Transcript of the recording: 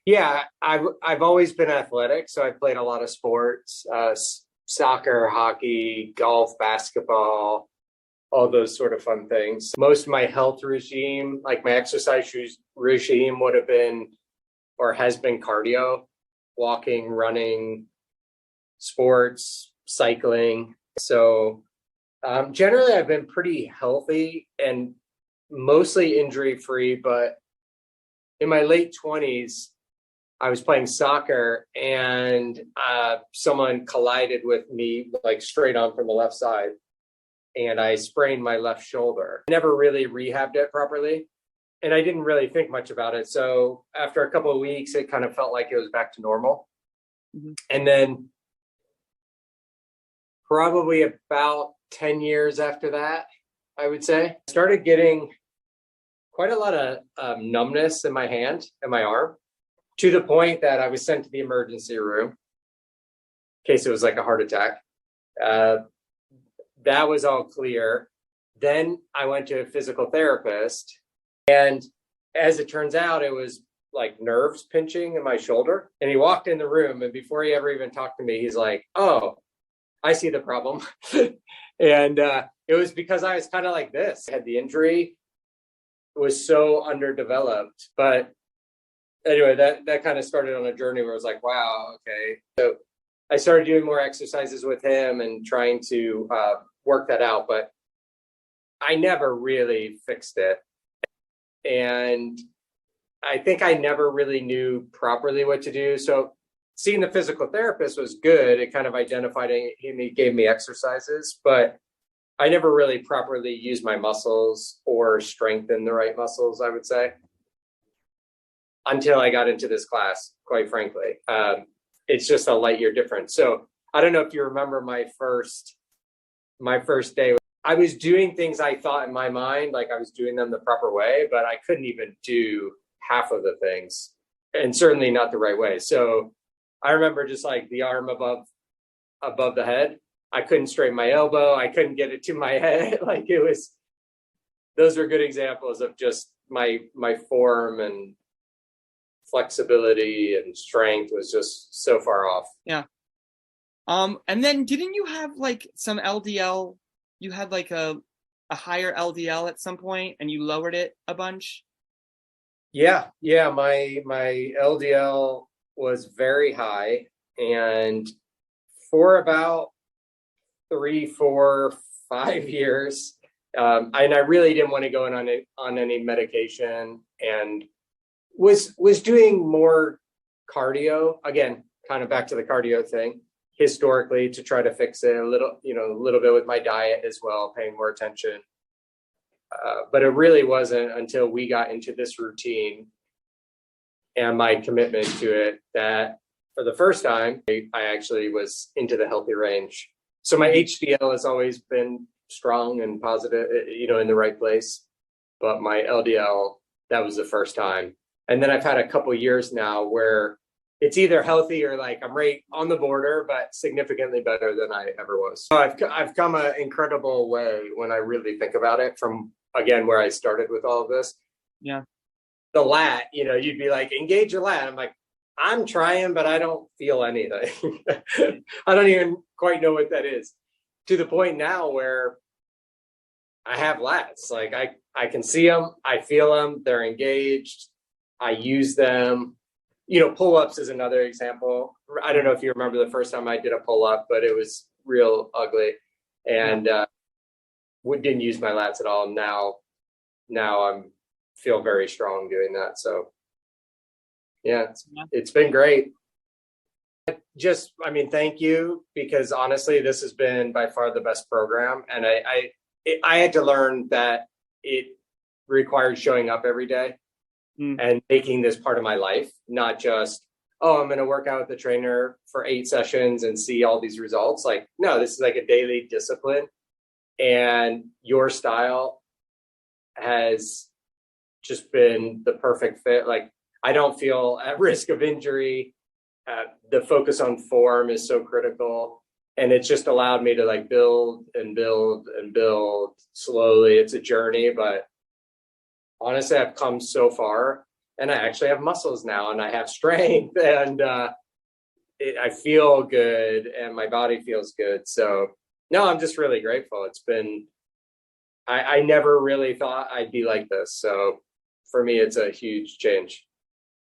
Yeah, I've always been athletic, so I've played a lot of sports, soccer, hockey, golf, basketball, all those sort of fun things. Most of my health regime, like my exercise regime, would have been or has been cardio, walking, running, sports, cycling. So generally, I've been pretty healthy and mostly injury free. But in my late 20s, I was playing soccer and someone collided with me like straight on from the left side, and I sprained my left shoulder. Never really rehabbed it properly, and I didn't really think much about it. So after a couple of weeks, it kind of felt like it was back to normal. Mhm. And then probably about 10 years after that, I would say, I started getting quite a lot of numbness in my hand and my arm, to the point that I was sent to the emergency room in case it was like a heart attack. Uh, that was all clear. Then I went to a physical therapist, and as it turns out, it was like nerves pinching in my shoulder. And he walked in the room, and before he ever even talked to me, he's like, "Oh, I see the problem." And it was because I was kind of like this. I had the injury, was so underdeveloped. But anyway, that kind of started on a journey where I was like, wow, okay. So I started doing more exercises with him and trying to work that out, but I never really fixed it. And I think I never really knew properly what to do. So seeing the physical therapist was good. It kind of identified him, he gave me exercises, but I never really properly used my muscles or strengthened the right muscles, I would say, until I got into this class, quite frankly. It's just a light year difference. So I don't know if you remember my first day. I was doing things I thought in my mind, like I was doing them the proper way, but I couldn't even do half of the things, and certainly not the right way. So I remember just like the arm above the head. I couldn't straighten my elbow. I couldn't get it to my head. Like it was, those were good examples of just my form and flexibility and strength was just so far off. Yeah. And then didn't you have like some LDL? You had like a higher LDL at some point and you lowered it a bunch? Yeah. My LDL was very high, and for about 3, 4, 5 years, and I really didn't want to go on any medication, and was doing more cardio again, kind of back to the cardio thing historically, to try to fix it a little bit with my diet as well, paying more attention. But it really wasn't until we got into this routine and my commitment to it that for the first time, I actually was into the healthy range. So my HDL has always been strong and positive, in the right place. But my LDL, that was the first time. And then I've had a couple years now where it's either healthy or like I'm right on the border, but significantly better than I ever was. So I've come an incredible way when I really think about it, from again where I started with all of this. Yeah. The lat, you'd be like, engage your lat. I'm like, I'm trying, but I don't feel anything. I don't even quite know what that is, to the point now where I have lats. Like I can see them, I feel them, they're engaged, I use them. Pull-ups is another example. I don't know if you remember the first time I did a pull-up, but it was real ugly, and didn't use my lats at all. Now I'm feel very strong doing that. So yeah, it's been great. Thank you, because honestly, this has been by far the best program, and I had to learn that it required showing up every day and making this part of my life, not just, oh, I'm going to work out with the trainer for 8 sessions and see all these results. Like, no, this is like a daily discipline, and your style has just been the perfect fit. Like, I don't feel at risk of injury. The focus on form is so critical, and it's just allowed me to like build and build and build slowly. It's a journey, but honestly, I've come so far, and I actually have muscles now, and I have strength, and I feel good, and my body feels good. So no, I'm just really grateful. It's been, I never really thought I'd be like this. So for me, it's a huge change.